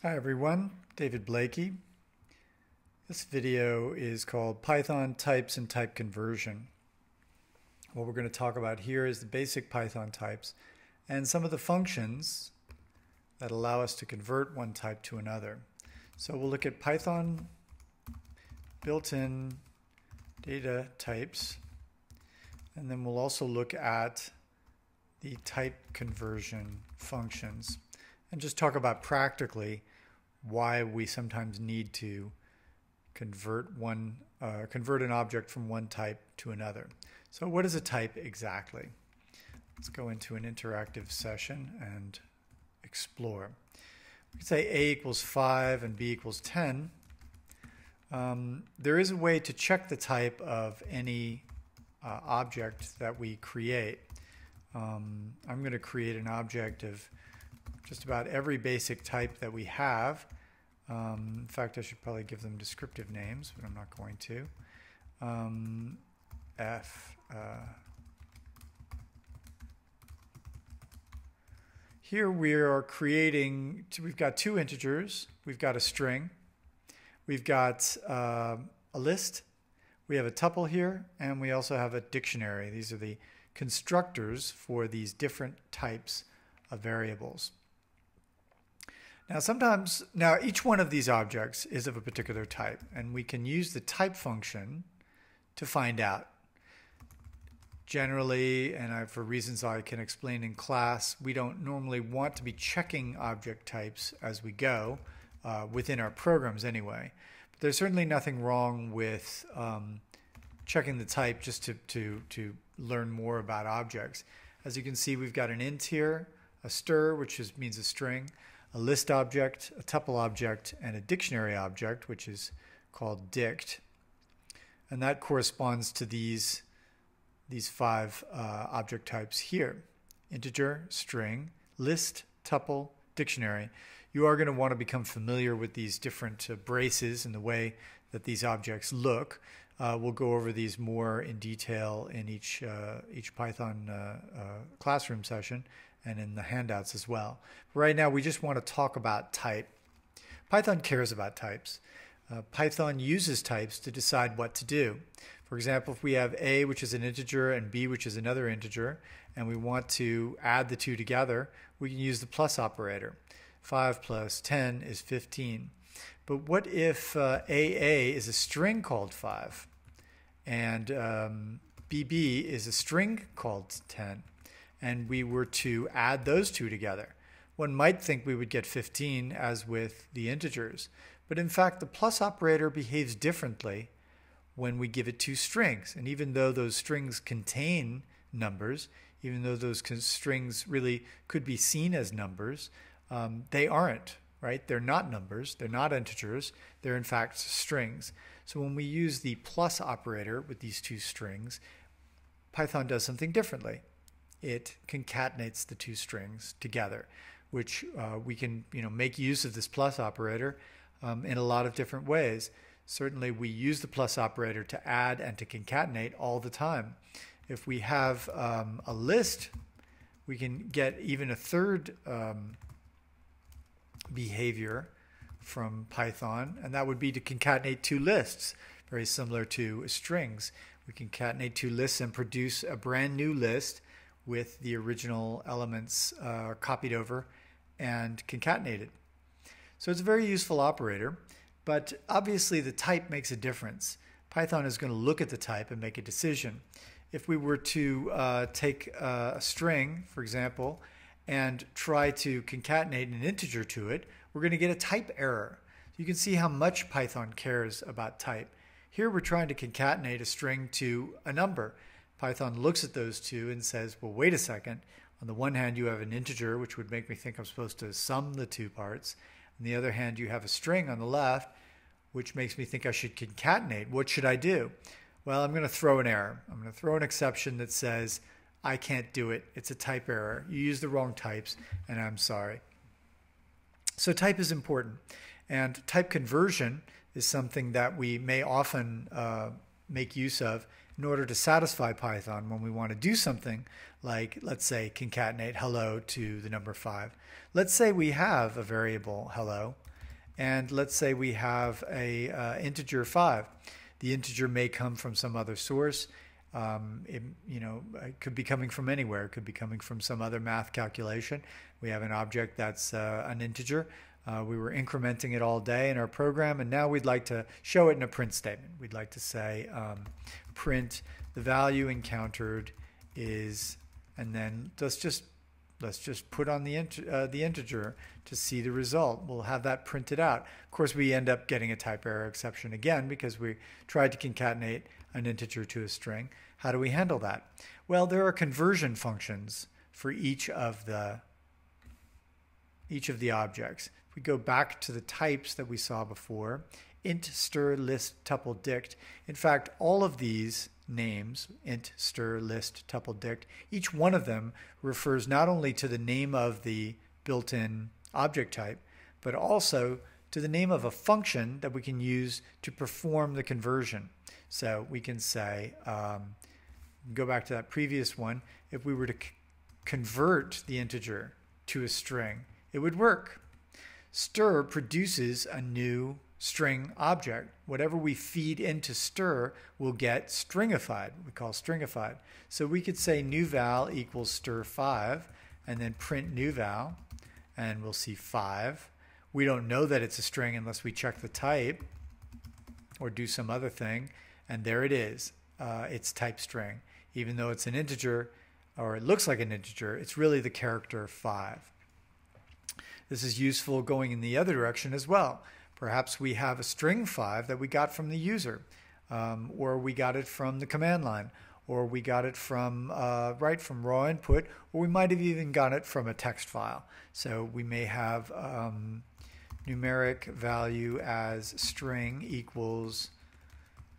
Hi everyone, David Blakey. This video is called Python Types and Type Conversion. What we're going to talk about here is the basic Python types and some of the functions that allow us to convert one type to another. So we'll look at Python built-in data types, and then we'll also look at the type conversion functions and just talk about practically why we sometimes need to convert an object from one type to another. So what is a type exactly? Let's go into an interactive session and explore. We could say A equals 5 and B equals 10. There is a way to check the type of any object that we create. I'm going to create an object of just about every basic type that we have. In fact, I should probably give them descriptive names, but I'm not going to. Here we are creating, we've got two integers, we've got a string, we've got a list, we have a tuple here, and we also have a dictionary. These are the constructors for these different types of variables. Now each one of these objects is of a particular type, and we can use the type function to find out. Generally, and for reasons I can explain in class, we don't normally want to be checking object types as we go, within our programs anyway. But there's certainly nothing wrong with checking the type just to learn more about objects. As you can see, we've got an int here, a str, which means a string, a list object, a tuple object, and a dictionary object, which is called dict. And that corresponds to these five object types here: integer, string, list, tuple, dictionary. You are going to want to become familiar with these different braces and the way that these objects look. We'll go over these more in detail in each Python classroom session and in the handouts as well. Right now, we just want to talk about type. Python cares about types. Python uses types to decide what to do. For example, if we have A, which is an integer, and B, which is another integer, and we want to add the two together, we can use the plus operator. 5 plus 10 is 15. But what if AA is a string called 5, and BB is a string called 10? And we were to add those two together? One might think we would get 15 as with the integers, but in fact the plus operator behaves differently when we give it two strings. And even though those strings contain numbers, even though those strings really could be seen as numbers, they aren't, right? They're not numbers, they're not integers, they're in fact strings. So when we use the plus operator with these two strings, Python does something differently. It concatenates the two strings together, which we can make use of this plus operator in a lot of different ways. Certainly we use the plus operator to add and to concatenate all the time. If we have a list, we can get even a third behavior from Python, and that would be to concatenate two lists, very similar to strings. We concatenate two lists and produce a brand new list with the original elements copied over and concatenated. So it's a very useful operator, but obviously the type makes a difference. Python is going to look at the type and make a decision. If we were to take a string, for example, and try to concatenate an integer to it, we're going to get a type error. You can see how much Python cares about type. Here we're trying to concatenate a string to a number. Python looks at those two and says, well, wait a second. On the one hand, you have an integer, which would make me think I'm supposed to sum the two parts. On the other hand, you have a string on the left, which makes me think I should concatenate. What should I do? Well, I'm going to throw an error. I'm going to throw an exception that says, I can't do it. It's a type error. You used the wrong types, and I'm sorry. So type is important. And type conversion is something that we may often make use of in order to satisfy Python when we want to do something like, let's say, concatenate hello to the number 5. Let's say we have a variable hello, and let's say we have a integer 5. The integer may come from some other source. It could be coming from anywhere. It could be coming from some other math calculation. We have an object that's an integer. We were incrementing it all day in our program, and now we'd like to show it in a print statement. We'd like to say print the value encountered is, and then let's just put on the integer to see the result. We'll have that printed out. Of course, we end up getting a type error exception again because we tried to concatenate an integer to a string. How do we handle that? Well, there are conversion functions for each of the objects. If we go back to the types that we saw before, int, str, list, tuple, dict. In fact, all of these names, int, str, list, tuple, dict, each one of them refers not only to the name of the built-in object type, but also to the name of a function that we can use to perform the conversion. So we can say, go back to that previous one, if we were to convert the integer to a string, it would work. Str produces a new string object. Whatever we feed into str will get stringified. We call stringified. So we could say new val equals str5 and then print new val, and we'll see 5. We don't know that it's a string unless we check the type or do some other thing, and there it is. It's type string. Even though it's an integer, or it looks like an integer, it's really the character 5. This is useful going in the other direction as well. Perhaps we have a string 5 that we got from the user, or we got it from the command line, or we got it from from raw input, or we might have even got it from a text file. So we may have numeric value as string equals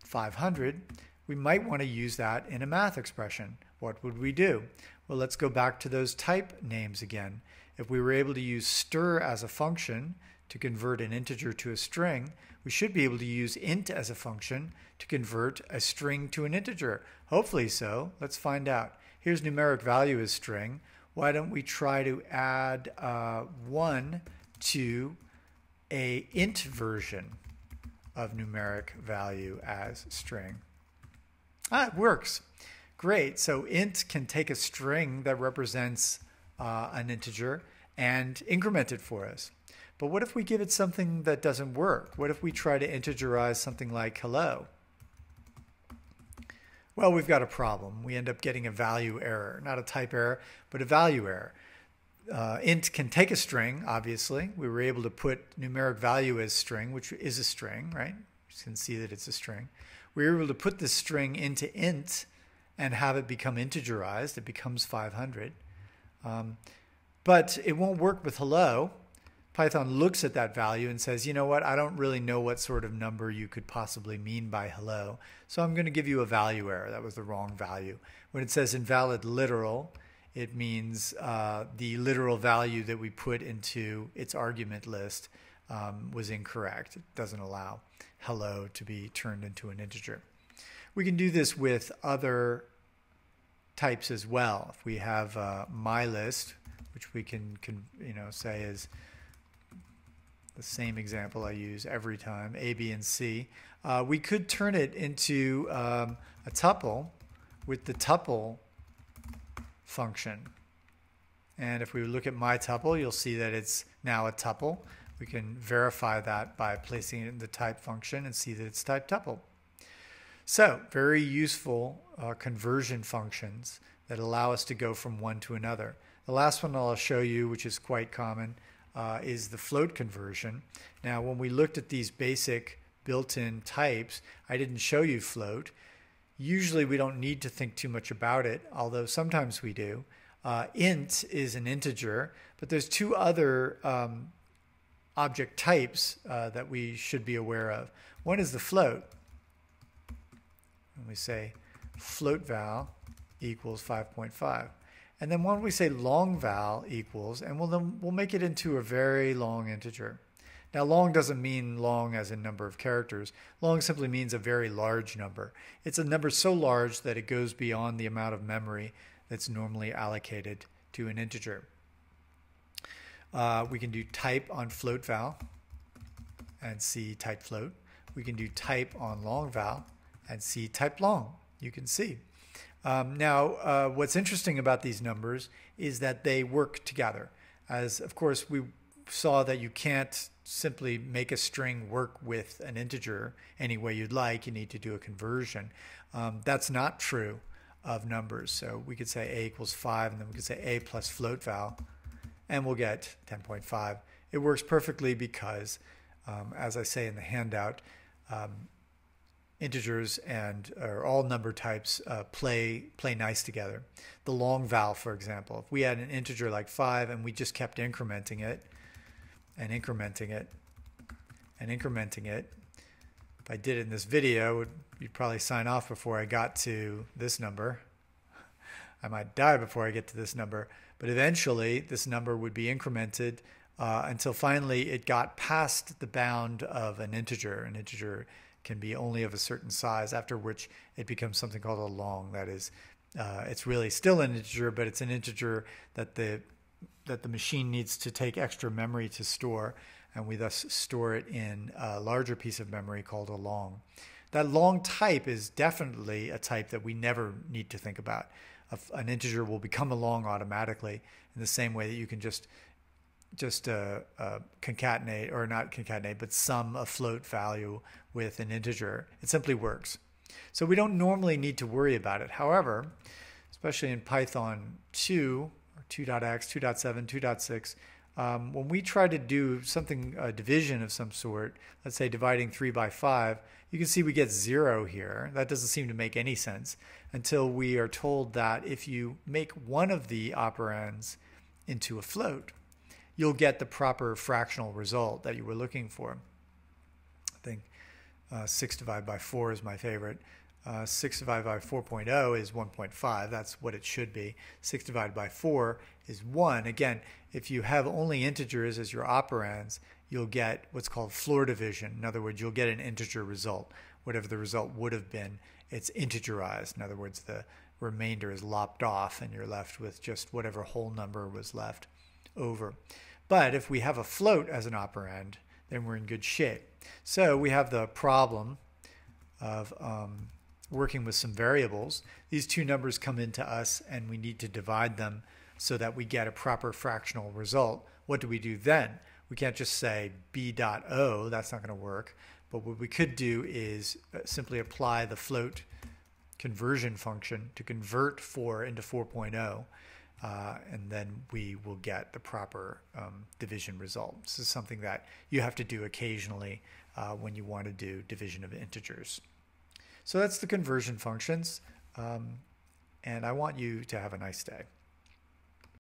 500. We might want to use that in a math expression. What would we do? Well, let's go back to those type names again. If we were able to use str as a function to convert an integer to a string, we should be able to use int as a function to convert a string to an integer. Hopefully so. Let's find out. Here's numeric value as string. Why don't we try to add 1 to a int version of numeric value as string? It works. Great. So int can take a string that represents an integer and increment it for us. But what if we give it something that doesn't work? What if we try to integerize something like hello? Well, we've got a problem. We end up getting a value error, not a type error, but a value error. Int can take a string, obviously. We were able to put numeric value as string, which is a string, right? You can see that it's a string. We were able to put this string into int and have it become integerized. It becomes 500. But it won't work with hello. Python looks at that value and says, you know what, I don't really know what sort of number you could possibly mean by hello, so I'm going to give you a value error. That was the wrong value. When it says invalid literal, it means the literal value that we put into its argument list was incorrect. It doesn't allow hello to be turned into an integer. We can do this with other types as well. If we have mylist, which we can say is the same example I use every time, A, B, and C. We could turn it into a tuple with the tuple function. And if we look at my tuple, you'll see that it's now a tuple. We can verify that by placing it in the type function and see that it's type tuple. So, very useful conversion functions that allow us to go from one to another. The last one I'll show you, which is quite common, is the float conversion. Now, when we looked at these basic built-in types, I didn't show you float. Usually we don't need to think too much about it, although sometimes we do. Int is an integer, but there's two other object types that we should be aware of. One is the float. And we say float val equals 5.5. And then when we say long val equals, and we'll make it into a very long integer. Now, long doesn't mean long as in number of characters. Long simply means a very large number. It's a number so large that it goes beyond the amount of memory that's normally allocated to an integer. We can do type on float val and see type float. We can do type on long val and see type long. You can see. Now, what's interesting about these numbers is that they work together. As, of course, we saw that you can't simply make a string work with an integer any way you'd like. You need to do a conversion. That's not true of numbers. So we could say a equals 5, and then we could say a plus float val, and we'll get 10.5. It works perfectly because, as I say in the handout, integers or all number types play nice together. The long val, for example, if we had an integer like 5 and we just kept incrementing it and incrementing it and incrementing it, if I did it in this video, you'd probably sign off before I got to this number. I might die before I get to this number, but eventually this number would be incremented until finally it got past the bound of an integer. An integer can be only of a certain size, after which it becomes something called a long. That is, it's really still an integer, but it's an integer that the machine needs to take extra memory to store, and we thus store it in a larger piece of memory called a long. That long type is definitely a type that we never need to think about. An integer will become a long automatically in the same way that you can just concatenate, or not concatenate, but sum a float value with an integer. It simply works. So we don't normally need to worry about it. However, especially in Python 2, or 2.x, 2.7, 2.6, when we try to do something, a division of some sort, let's say dividing 3 by 5, you can see we get 0 here. That doesn't seem to make any sense until we are told that if you make one of the operands into a float, you'll get the proper fractional result that you were looking for. I think 6 divided by 4 is my favorite. 6 divided by 4.0 is 1.5. That's what it should be. 6 divided by 4 is 1. Again, if you have only integers as your operands, you'll get what's called floor division. In other words, you'll get an integer result. Whatever the result would have been, it's integerized. In other words, the remainder is lopped off, and you're left with just whatever whole number was left over. But if we have a float as an operand, then we're in good shape. So we have the problem of working with some variables. These two numbers come into us, and we need to divide them so that we get a proper fractional result. What do we do then? We can't just say b dot o. That's not going to work. But what we could do is simply apply the float conversion function to convert 4 into 4.0. And then we will get the proper division result. This is something that you have to do occasionally when you want to do division of integers. So that's the conversion functions, and I want you to have a nice day.